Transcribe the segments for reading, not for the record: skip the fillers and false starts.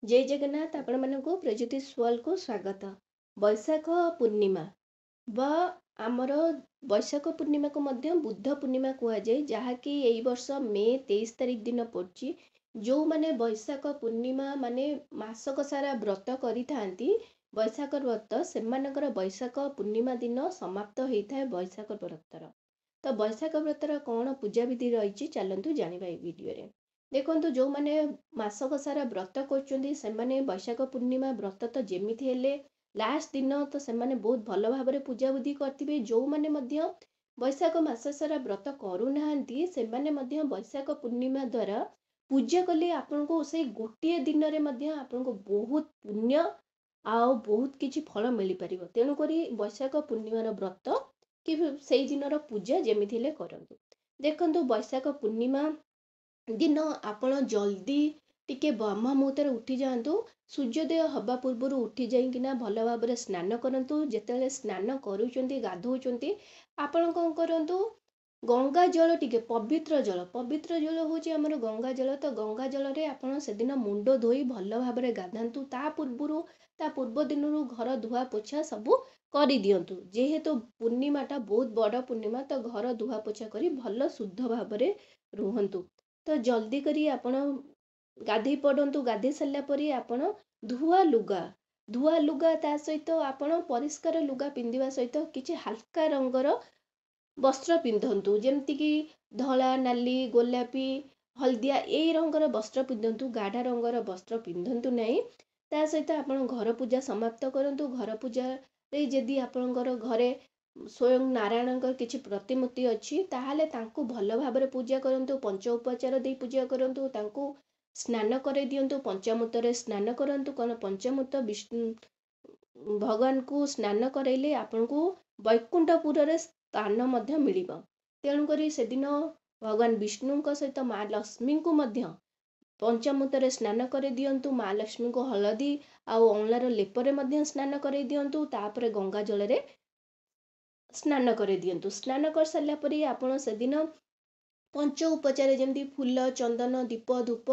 जय जगन्नाथ आपण मानक प्रज्योतिष वाल को स्वागत। वैशाख पूर्णिमा बा आमर वैशाख पूर्णिमा को मध्य बुद्ध पूर्णिमा कह जाए जहाँकि यही वर्ष मे 23 तारिख दिन पड़ी। जो माने वैशाख पूर्णिमा माने मासक सारा व्रत करिथांती वैशाख व्रत से वैशाख पूर्णिमा दिन समाप्त होता है वैशाख व्रतर। तो वैशाख व्रतर कौन पूजा विधि रही चलतु जाना वीडियो। देखो जो मैंने मासक सारा व्रत कर वैशाख पूर्णिमा व्रत तो जमी हेले लास्ट दिन तो से बहुत भल भाव पूजा बुद्धि करेंगे। जो मैंने वैशाख मास सारा व्रत करूना से वैशाख पूर्णिमा द्वारा पूजा कले आपण को से गोटे दिन में आपन को बहुत पुण्य आ बहुत किछि फल मिल पार। तेणुक वैशाख पूर्णिमार व्रत कि से दिन पूजा जमी करंतु। देखो वैशाख पूर्णिमा दिन आपण जल्दी टिके ब्रह्म मुहूर्त उठी जातु। सूर्योदय हवा पूर्व उठी जाइकिना भल भाव स्नान करूँ। जिते स्नान करुँच गाधौं आपण कौन करूँ गंगा जल टिके पवित्र जल हूँ आमर गंगा जल। तो गंगा जल रे आपण से दिन मुंड धोई भल भाव गाधातु। ता पूर्व दिन घर धुआ पोछा सबू कर दिंतु। जेहेतु पूर्णिमाटा बहुत बड़ पूर्णिमा तो घर धुआ पोछा करी भल शुद्ध भाव रुहतु। तो जल्दी करी आपण गाधे पड़तु। गाधे सारा पर आपण धुआ लुगा ता सहित आपण परिष्कार लुगा पिंधिबा सहित किछि हल्का रंगर वस्त्र पिंधतु। जमती कि धला नाली गोलापी हल्दिया यही रंगर वस्त्र पिंधतु। गाढ़ा रंगर वस्त्र पिंधतु नहीं। ता सहित आपण घर पूजा समाप्त करंतु। घर पूजा रे जदि आपणकर घरे स्वयं नारायण किसी प्रतिमूर्ति अच्छी ताहले तांको भल भाव पूजा करंतु। पंच उपचार दे पूजा करंतु। तांको स्नान करे दियंतु। पंचामृत रे स्नान करंतु। कौन पंचामृत विष्णु भगवान को स्नान करैले आपन को वैकुंठपुर रे स्थान मध्य मिलिबा। तेणु करी से दिन भगवान विष्णु को सहित माँ लक्ष्मी को मध्य पंचामृत रे स्नान करे दियंतु। माँ लक्ष्मी को हलदी आउ अंलार लेपरे मध्य स्नान करे दियंतु। तापरे गंगा जल रे स्नान करे दियंतु। स्नान कर सारा पर आपण से दिन पंच उपचार जमती फूल चंदन दीप धूप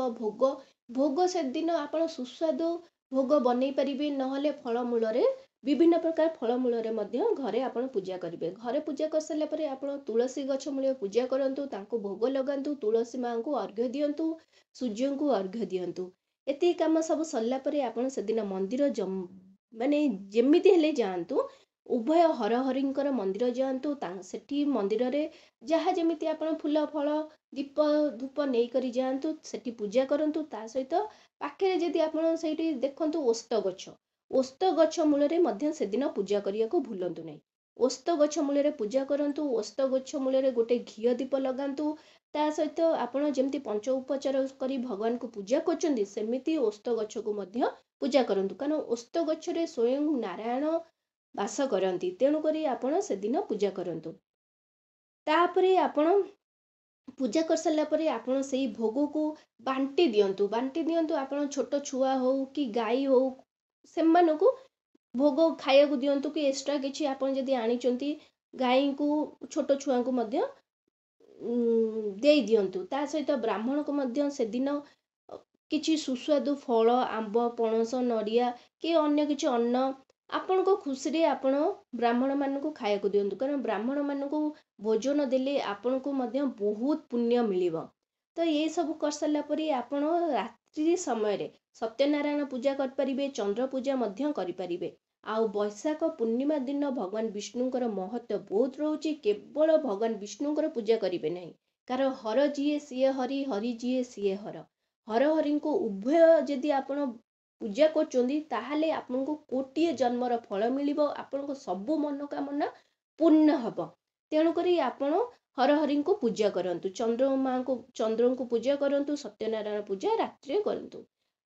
भोग से दिन आपण सुस्वादु भोग बनै पारिबे। नहले फलमूल रे विभिन्न प्रकार फलमूल रे मध्य घरे आपण पूजा करिवे। घरे पूजा कर सारा पर आपण तुलसी गछ मूल्य पूजा करंतु। तांको भोग लगांतु। तुलसी माँ को अर्घ्य दियंतु। सूर्य को अर्घ्य दियंतु। एति काम सब सरला पर आपण से दिन मंदिर माने जेमिति हेले जांतु। उभय हरहरिंकर मंदिर जातु। सेठी मंदिर रे जहाँ जमिति आपण फूल फल दीप धूप नहीं करी जातु। सेठी पूजा करंतु। ता सहित पाखे जदि आपण सेठी देखंतु ओस्त गछ मूल रे मध्य से दिन पूजा करिया को भूलंतु नहीं। ओस्त गछ मूल रे पूजा करंतु। ओस्त गछ मूल रे गोटे घियो दीप लगांतु। ता सहित आपण जेमति पंच उपचार करी भगवान को पूजा करचंदी सेमिति ओस्त गछ को मध्य पूजा करंतु। कारण ओस्त गछ रे स्वयं नारायण वास करती। तेणुक आपण से दिन पूजा करंतु। तापरे आपण पूजा कर सारा पर आपण से भोग को बांटी दियंतु। आपण छोट छुआ हो कि गाई हो से भोग खाया को दियंतु। कि एक्स्ट्रा किछि आपण जदि आनिचंती गाई को छोट छुआ को मध्य दे दियंतु। ता सहित ब्राह्मण को मध्य से दिन किछि सुस्वादु फल आंब पणस नड़िया कि अन्य किछि अन्न आपण को खुशी रे आपण ब्राह्मण मान को खाया को दियंतु। कारण ब्राह्मण मान को भोजन देले आपण को मध्य बहुत पुण्य मिलिबो। तो ये सब कर सारा पर आपण रात्रि समय रे सत्यनारायण पूजा कर परिबे। चंद्र पूजा मध्य करि परिबे। आउ वैशाख पूर्णिमा दिन भगवान विष्णुकर महत्व बहुत रोचे। केवल भगवान विष्णुकर पूजा करिवे नहीं। कारण हर जीए सीए हरि हरि जीए सीए हर हरि को उभय जदि आपण पूजा करचोंदी ताहले आपनको कोटिए जन्मर फल मिलिबो। आपनको सबु मनोकामना पूर्ण हबो। तेणु करी आपण हर हरि को पूजा करंतु। चंद्र को पूजा करंतु। सत्यनारायण पूजा रात्रि करंतु।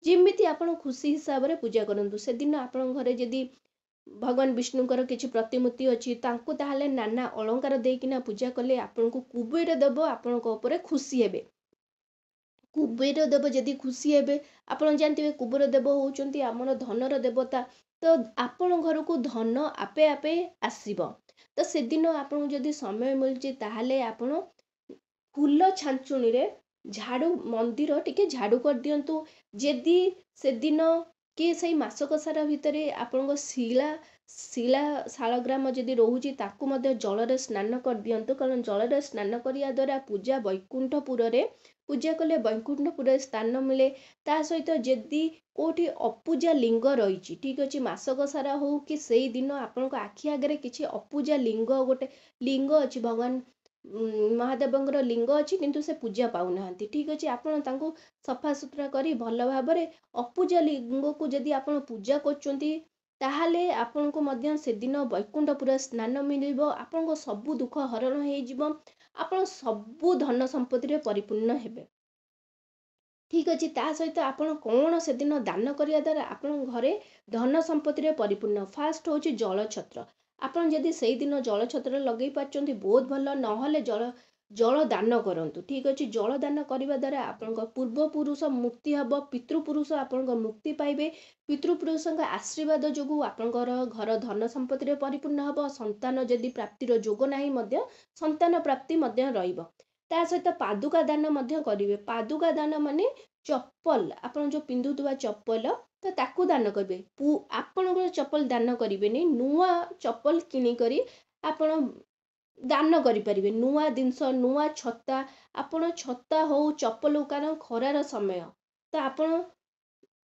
जेमिति आपण खुशी हिसाब रे पूजा करंतु। से दिन आपण घरे जदि भगवान विष्णुकर किछि प्रतिमूर्ति अछि तांको ताहले नाना अलंकार देकिना पूजा कले आपनको कुबेर देव आपनको ऊपर खुशी हेबे। कुबेर देव जदि खुशी हेबे आपण जानते कुबेर देव होउचंती आमर धनर देवता। तो आपण घर को धन आपे आपे आसीबो। तो से दिन आपण जदि समय मिलचे ताहले आपण फूल छांचुणी रे झाड़ू मंदिर टिके झाड़ू कर दियंतु जदि से दिन कि से मासक सारा भितर आपण शिला शिला शालग्राम जदि रोचे ताकू मध्य जल स्नान कर दियंतु कारण जल स्नान करिया द्वारा पूजा वैकुंठपुर रे पूजा कले वैकुंठपुर स्थान मिले ता सहित जदि कोठी अपूजा लिंग रही ठीक अच्छे मासक सारा हो कि से दिन आपण आखि आगे किसी अपूजा लिंग गोटे लिंग अच्छी भगवान महादेवंकर लिंग अच्छी किंतु से पूजा पाऊना ठीक अच्छे आपण तांको सफा सुतरा करी भल भाव अपूजा लिंग को जदि आपण पूजा करचंती ताहाले आपण को मध्य से दिन वैकुंठपुर स्नान मिलिबो आपण सबु दुख हरण हो जिवो आपण सबु धन संपत्ति रे परिपूर्ण हेबे ठीक अच्छे ता सहित आपण कौन से दिन दान करिया द्वारा आपण घरे धन संपत्ति रे परिपूर्ण फास्ट होची जल छत्र आपण जदि से दिन जल छत्र लगे पारचंती बहुत भल नहले जल दान करंतु ठीक अच्छे जल दान करने द्वारा आपण पूर्वपुरुष मुक्ति हम पितृपुरुष आपण मुक्ति पाइबे पितृपुरुष आशीर्वाद जो आपणकर घर धन संपत्ति रे परिपूर्ण हम संतान जदि प्राप्तिर जोग नाही मध्य संतान प्राप्ति मध्य रहिबो ता सहित पादुका दान मध्य करिवे पादुका दान माने चप्पल आपण जो पिंधुवा चप्पल तो ताकू दान करेंगे आपण चप्पल दान करेंगे नुआ चप्पल किणिक आपण दान करें नुआ जिनस नुआ छता आपण छता हो चप्पल हो कारण खरार समय तो आपण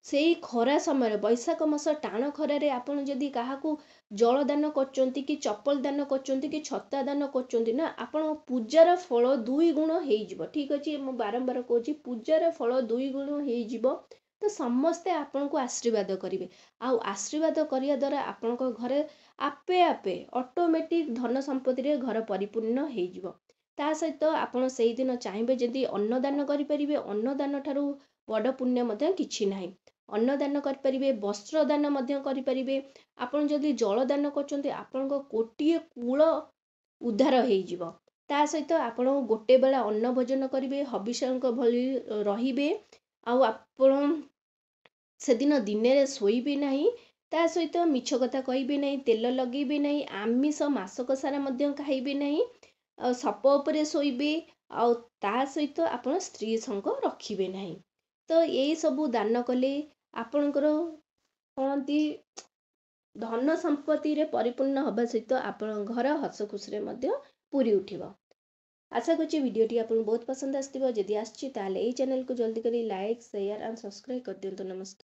से खरा समय बैशाख मास टाण खरारे आपण जदि क्या जल दान करचंती कि चप्पल दान करचंती कि छता दान करचंती ना आपण पूजार फल दुई गुण हो ठीक अच्छे मु बारंबार कहूँ पूजार फल दुई गुण हो तो समस्ते आपण को आशीर्वाद करेंगे आशीर्वाद करिया द्वारा आपण घरे आपे आपे ऑटोमेटिक धन संपत्ति रे घर परिपूर्ण हो ता सहित आपण से दिन चाहिए जदि अन्नदान करें अन्नदान ठारू बड़ पुण्य मध्य किछि नाही अन्नदान करें वस्त्र दान करें आपण जदि जल दान करचंती आपण कोटिए कूल उद्धार हो ता सहित आपण गोटे बेला अन्न भोजन करेंगे हविष्यंक भली रहिबे आपण से दिन दिन शोइबे नहीं ता सहित मिछ कथा कहबे नहीं तेल लगेबे नहीं आमिष मासक सारा मध्य खाइबे नहीं सप उपरे शोइबे आ ता सहित आपण स्त्री संग रखिबे नहीं तो यही सबू दान कले आपणकर कहती धन संपत्ति रे परिपूर्ण हवा सहित आपण घर हस खुशी पूरी उठिबो आशा करछि वीडियोटी आपन बहुत पसंद आस्तिबो जदि आछि ताले ए चैनल को जल्दी करी लाइक शेयर एंड सब्सक्राइब कर दियंतु नमस्कार।